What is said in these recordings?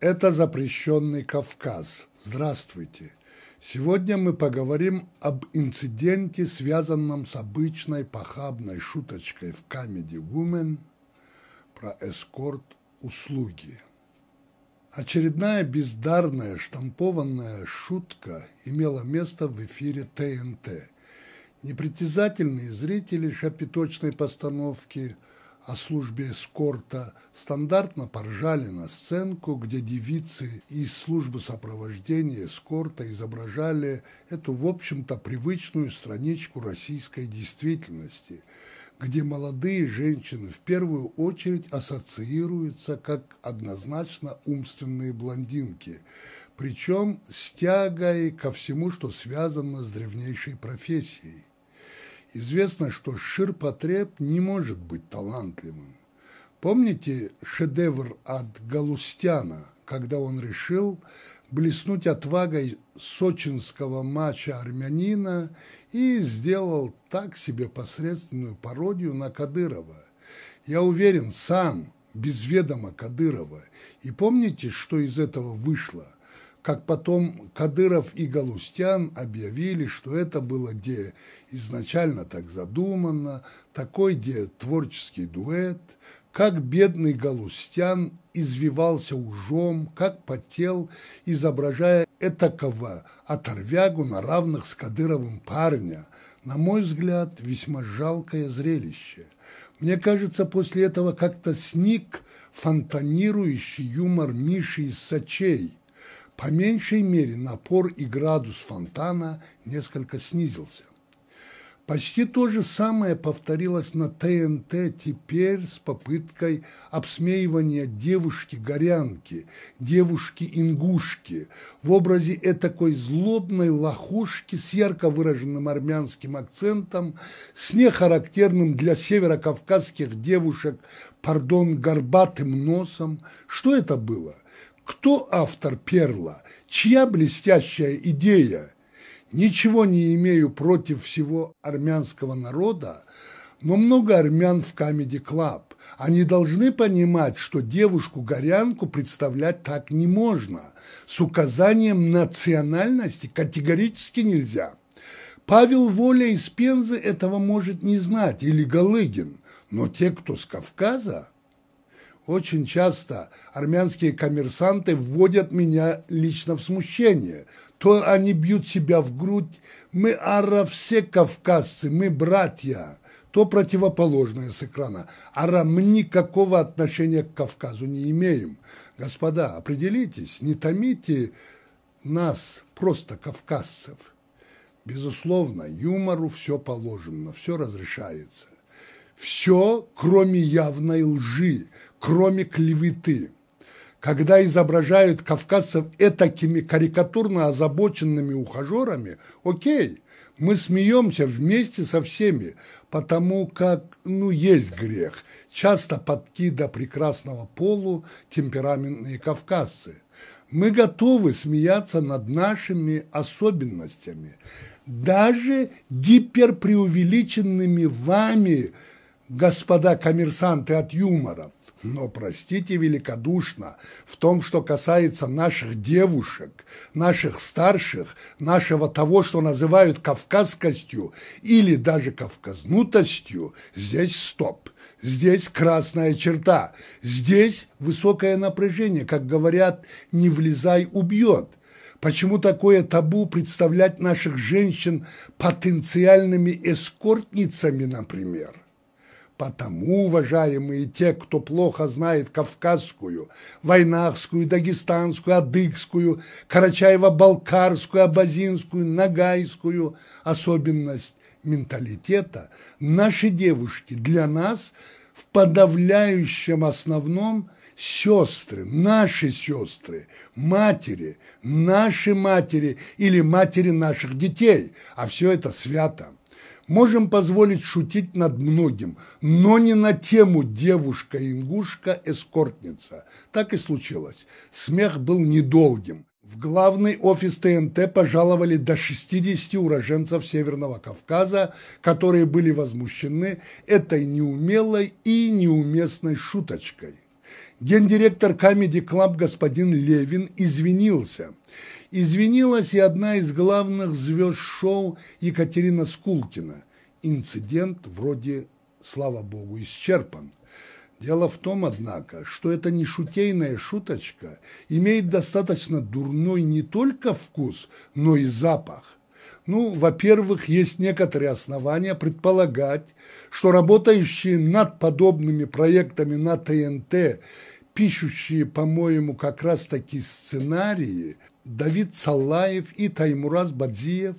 Это «Запрещенный Кавказ». Здравствуйте! Сегодня мы поговорим об инциденте, связанном с обычной похабной шуточкой в Comedy Woman про эскорт-услуги. Очередная бездарная штампованная шутка имела место в эфире ТНТ. Непритязательные зрители шапиточной постановки о службе эскорта стандартно поржали на сценку, где девицы из службы сопровождения эскорта изображали эту, в общем-то, привычную страничку российской действительности, где молодые женщины в первую очередь ассоциируются как однозначно умственные блондинки, причем с тягой ко всему, что связано с древнейшей профессией. Известно, что ширпотреб не может быть талантливым. Помните шедевр от Галустяна, когда он решил блеснуть отвагой сочинского мачо-армянина и сделал так себе посредственную пародию на Кадырова? Я уверен, сам, без ведома Кадырова. И помните, что из этого вышло? Как потом Кадыров и Галустян объявили, что это было где изначально так задумано, такой где творческий дуэт, как бедный Галустян извивался ужом, как потел, изображая этакого оторвягу на равных с Кадыровым парня. На мой взгляд, весьма жалкое зрелище. Мне кажется, после этого как-то сник фонтанирующий юмор Миши из Сочей. По меньшей мере напор и градус фонтана несколько снизился. Почти то же самое повторилось на ТНТ теперь с попыткой обсмеивания девушки-горянки, девушки-ингушки в образе этакой злобной лохушки с ярко выраженным армянским акцентом, с нехарактерным для северокавказских девушек, горбатым носом. Что это было? Кто автор перла? Чья блестящая идея? Ничего не имею против всего армянского народа, но много армян в Comedy Club. Они должны понимать, что девушку-горянку представлять так не можно. С указанием национальности категорически нельзя. Павел Воля из Пензы этого может не знать, или Галыгин, но те, кто с Кавказа. Очень часто армянские коммерсанты вводят меня лично в смущение. То они бьют себя в грудь: мы все кавказцы, мы братья. То противоположное с экрана: мы никакого отношения к Кавказу не имеем. Господа, определитесь, не томите нас, просто кавказцев. Безусловно, юмору все положено, все разрешается. Все, кроме явной лжи, кроме клеветы. Когда изображают кавказцев этакими карикатурно озабоченными ухажерами, окей, мы смеемся вместе со всеми, потому как, есть грех. Часто подкида прекрасного полу темпераментные кавказцы. Мы готовы смеяться над нашими особенностями, даже гиперпреувеличенными вами, господа коммерсанты, от юмора. Но, простите великодушно, в том, что касается наших девушек, наших старших, нашего того, что называют кавказскостью или даже кавказнутостью, здесь стоп, здесь красная черта, здесь высокое напряжение, как говорят, не влезай, убьет. Почему такое табу представлять наших женщин потенциальными эскортницами, например? Потому, уважаемые те, кто плохо знает кавказскую, войнахскую, дагестанскую, адыгскую, карачаево-балкарскую, абазинскую, нагайскую особенность менталитета, наши девушки для нас в подавляющем основном сестры, наши сестры, матери, наши матери или матери наших детей, а все это свято. Можем позволить шутить над многим, но не на тему девушка-ингушка-эскортница. Так и случилось. Смех был недолгим. В главный офис ТНТ пожаловали до 60 уроженцев Северного Кавказа, которые были возмущены этой неумелой и неуместной шуточкой. Гендиректор Comedy Club господин Левин извинился. Извинилась и одна из главных звезд шоу Екатерина Скулкина. Инцидент вроде, слава богу, исчерпан. Дело в том, однако, что эта нешутейная шуточка имеет достаточно дурной не только вкус, но и запах. Во-первых, есть некоторые основания предполагать, что работающие над подобными проектами на ТНТ, пишущие, по-моему, как раз-таки сценарии, Давид Салаев и Таймураз Бадзиев,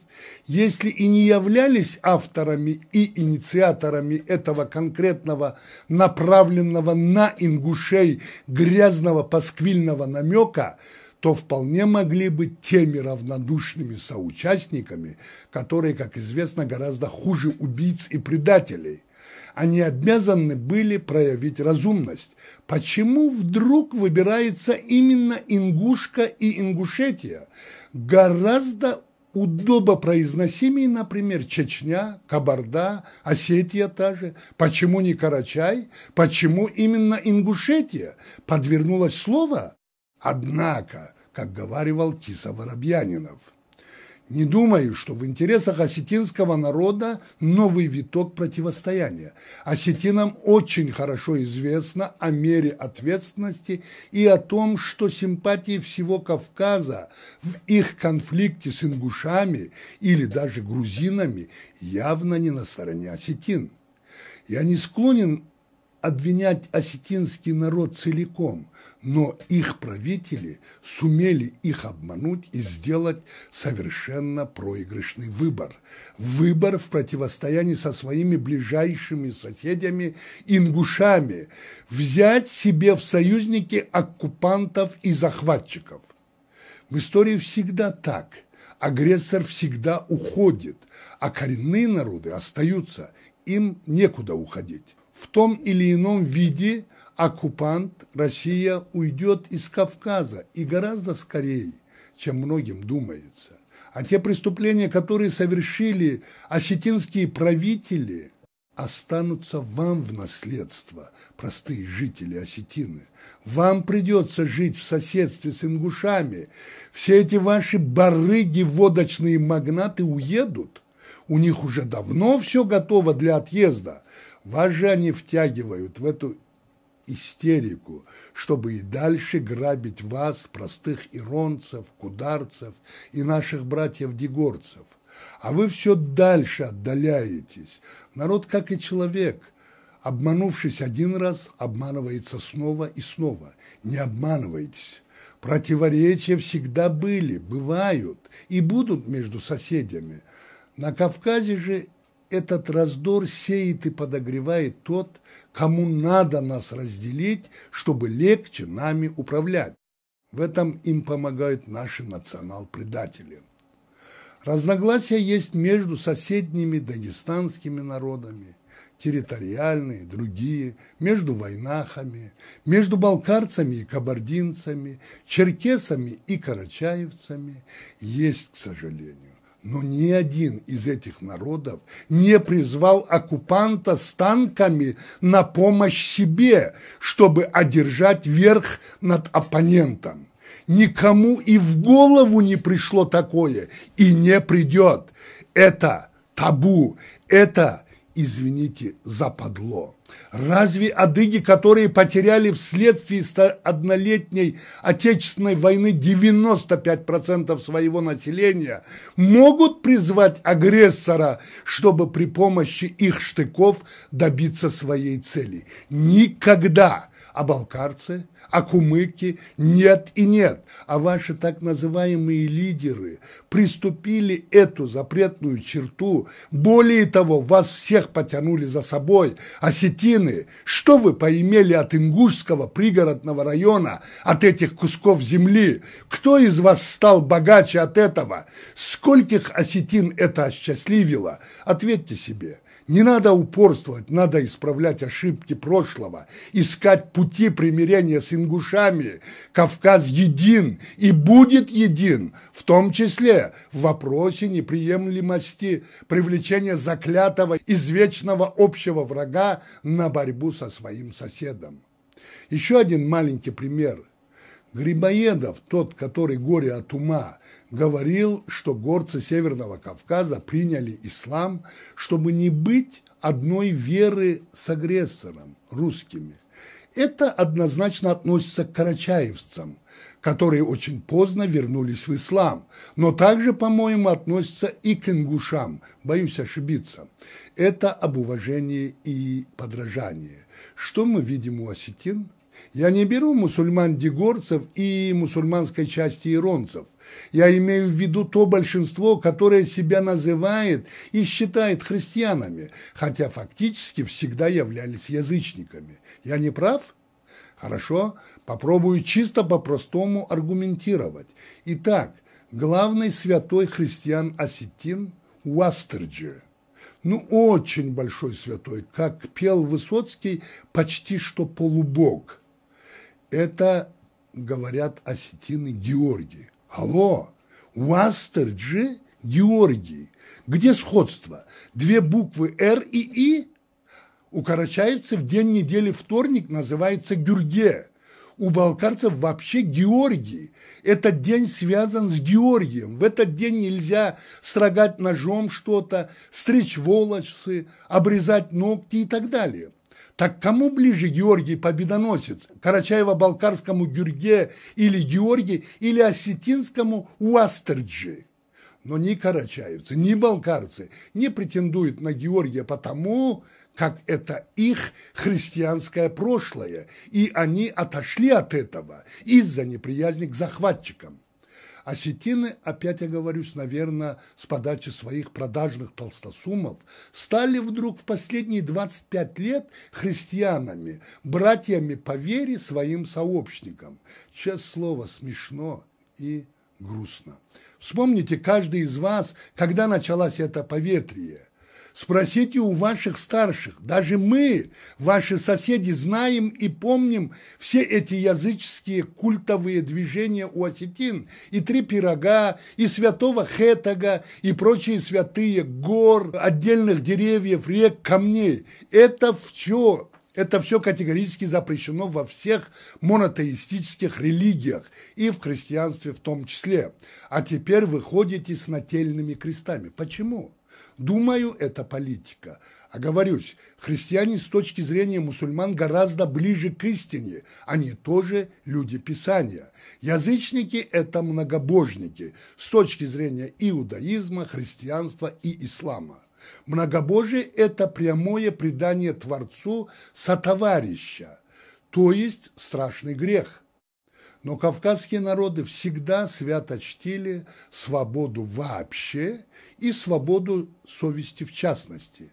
если и не являлись авторами и инициаторами этого конкретного направленного на ингушей грязного пасквильного намека, то вполне могли быть теми равнодушными соучастниками, которые, как известно, гораздо хуже убийц и предателей. Они обязаны были проявить разумность. Почему вдруг выбирается именно Ингушка и Ингушетия? Гораздо удобопроизносимее, например, Чечня, Кабарда, Осетия та же. Почему не Карачай? Почему именно Ингушетия? Подвернулось слово? Однако, как говаривал Киса Воробьянинов, не думаю, что в интересах осетинского народа новый виток противостояния. Осетинам очень хорошо известно о мере ответственности и о том, что симпатии всего Кавказа в их конфликте с ингушами или даже грузинами явно не на стороне осетин. Я не склонен обвинять осетинский народ целиком, но их правители сумели их обмануть и сделать совершенно проигрышный выбор. Выбор в противостоянии со своими ближайшими соседями ингушами, взять себе в союзники оккупантов и захватчиков. В истории всегда так. Агрессор всегда уходит, а коренные народы остаются, им некуда уходить. В том или ином виде оккупант, Россия, уйдет из Кавказа и гораздо скорее, чем многим думается. А те преступления, которые совершили осетинские правители, останутся вам в наследство, простые жители Осетины. Вам придется жить в соседстве с ингушами. Все эти ваши барыги, водочные магнаты уедут. У них уже давно все готово для отъезда. Вас же они втягивают в эту истерику, чтобы и дальше грабить вас, простых иронцев, кударцев и наших братьев-дегорцев. А вы все дальше отдаляетесь. Народ, как и человек, обманувшись один раз, обманывается снова и снова. Не обманывайтесь. Противоречия всегда были, бывают и будут между соседями. На Кавказе же этот раздор сеет и подогревает тот, кому надо нас разделить, чтобы легче нами управлять. В этом им помогают наши национал-предатели. Разногласия есть между соседними дагестанскими народами, территориальные, другие, между войнахами, между балкарцами и кабардинцами, черкесами и карачаевцами. Есть, к сожалению. Но ни один из этих народов не призвал оккупанта с танками на помощь себе, чтобы одержать верх над оппонентом. Никому и в голову не пришло такое, и не придет. Это табу, это, извините, западло. Разве адыги, которые потеряли вследствие 101-летней Отечественной войны 95% своего населения, могут призвать агрессора, чтобы при помощи их штыков добиться своей цели? Никогда! А балкарцы, а кумыки нет и нет. А ваши так называемые лидеры приступили эту запретную черту. Более того, вас всех потянули за собой. Осетины, что вы поимели от ингушского пригородного района, от этих кусков земли? Кто из вас стал богаче от этого? Скольких осетин это осчастливило? Ответьте себе. Не надо упорствовать, надо исправлять ошибки прошлого, искать пути примирения с ингушами. Кавказ един и будет един, в том числе в вопросе неприемлемости привлечения заклятого извечного общего врага на борьбу со своим соседом. Еще один маленький пример. Грибоедов, тот, который горе от ума, говорил, что горцы Северного Кавказа приняли ислам, чтобы не быть одной веры с агрессором, русскими. Это однозначно относится к карачаевцам, которые очень поздно вернулись в ислам, но также, по-моему, относится и к ингушам, боюсь ошибиться. Это об уважении и подражании. Что мы видим у осетин? Я не беру мусульман-дегорцев и мусульманской части иронцев. Я имею в виду то большинство, которое себя называет и считает христианами, хотя фактически всегда являлись язычниками. Я не прав? Хорошо, попробую чисто по-простому аргументировать. Итак, главный святой христиан-осетин – Уастерджи. Ну, очень большой святой, как пел Высоцкий, почти что полубог. Это, говорят осетины, Георгий. Алло, Уастерджи – Георгий. Где сходство? Две буквы «Р» и «И». У карачаевцев день недели вторник называется Гюрге. У балкарцев вообще Георгий. Этот день связан с Георгием. В этот день нельзя строгать ножом что-то, стричь волосы, обрезать ногти и так далее. Так кому ближе Георгий Победоносец? Карачаево-балкарскому Гюрге или Георгий, или осетинскому Уастерджи? Но ни карачаевцы, ни балкарцы не претендуют на Георгия потому, как это их христианское прошлое, и они отошли от этого из-за неприязни к захватчикам. Осетины, опять оговорюсь, наверное, с подачи своих продажных толстосумов, стали вдруг в последние 25 лет христианами, братьями по вере своим сообщникам. Честное слово, смешно и грустно. Вспомните каждый из вас, когда началось это поветрие. Спросите у ваших старших. Даже мы, ваши соседи, знаем и помним все эти языческие культовые движения у осетин. И три пирога, и святого Хетага, и прочие святые гор, отдельных деревьев, рек, камней. Это все категорически запрещено во всех монотеистических религиях, и в христианстве в том числе. А теперь вы ходите с нательными крестами. Почему? Думаю, это политика. Оговорюсь, христиане с точки зрения мусульман гораздо ближе к истине. Они тоже люди Писания. Язычники – это многобожники с точки зрения иудаизма, христианства и ислама. Многобожие – это прямое предание Творцу сотоварища, то есть страшный грех. Но кавказские народы всегда свято чтили свободу вообще и свободу совести в частности.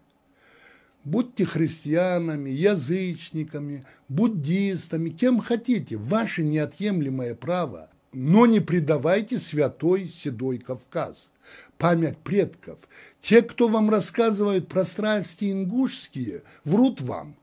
Будьте христианами, язычниками, буддистами, кем хотите, ваше неотъемлемое право, но не предавайте святой седой Кавказ, память предков. Те, кто вам рассказывают про страсти ингушские, врут вам.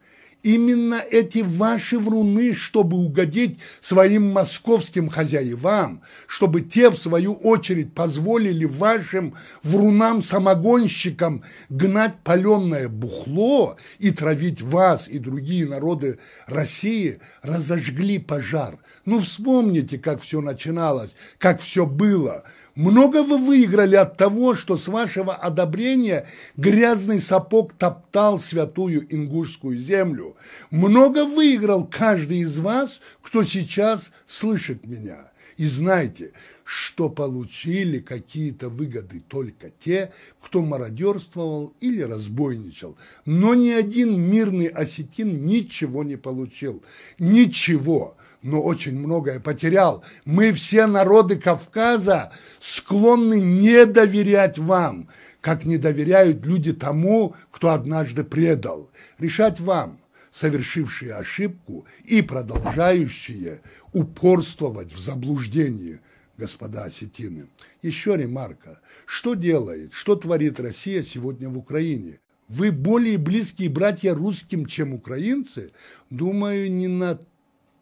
Именно эти ваши вруны, чтобы угодить своим московским хозяевам, чтобы те, в свою очередь, позволили вашим врунам-самогонщикам гнать паленое бухло и травить вас и другие народы России, разожгли пожар. Ну, вспомните, как все начиналось, как все было. Много вы выиграли от того, что с вашего одобрения грязный сапог топтал святую ингушскую землю. Много выиграл каждый из вас, кто сейчас слышит меня. И знайте, что получили какие-то выгоды только те, кто мародерствовал или разбойничал. Но ни один мирный осетин ничего не получил. Ничего. Но очень многое потерял. Мы все народы Кавказа склонны не доверять вам, как не доверяют люди тому, кто однажды предал. Решать вам, совершившие ошибку и продолжающие упорствовать в заблуждении, господа осетины. Еще ремарка. Что делает, что творит Россия сегодня в Украине? Вы более близкие братья русским, чем украинцы? Думаю, не на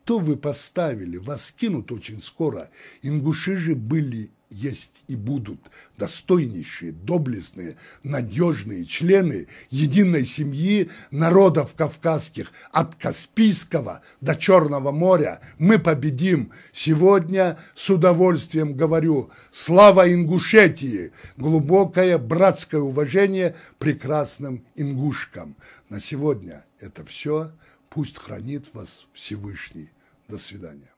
то вы поставили. Вас кинут очень скоро. Ингуши же были есть и будут достойнейшие, доблестные, надежные члены единой семьи народов кавказских от Каспийского до Черного моря. Мы победим. Сегодня с удовольствием говорю: слава Ингушетии! Глубокое братское уважение прекрасным ингушкам. На сегодня это все. Пусть хранит вас Всевышний. До свидания.